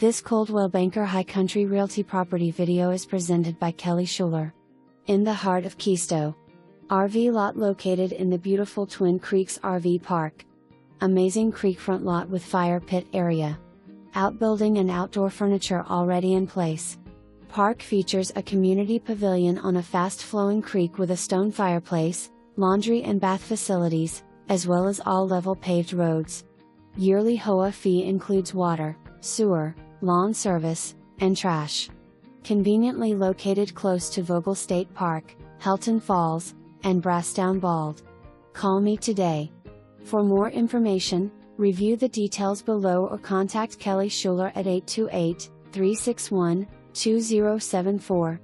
This Coldwell Banker High Country Realty property video is presented by Kelly Shuler. In the heart of Choestoe. RV lot located in the beautiful Twin Creeks RV Park. Amazing creekfront lot with fire pit area. Outbuilding and outdoor furniture already in place. Park features a community pavilion on a fast-flowing creek with a stone fireplace, laundry and bath facilities, as well as all-level paved roads. Yearly HOA fee includes water, sewer, lawn service, and trash. Conveniently located close to Vogel State Park, Helton Falls, and Brasstown Bald. Call me today. For more information, review the details below or contact Kelly Shuler at 828-361-2074.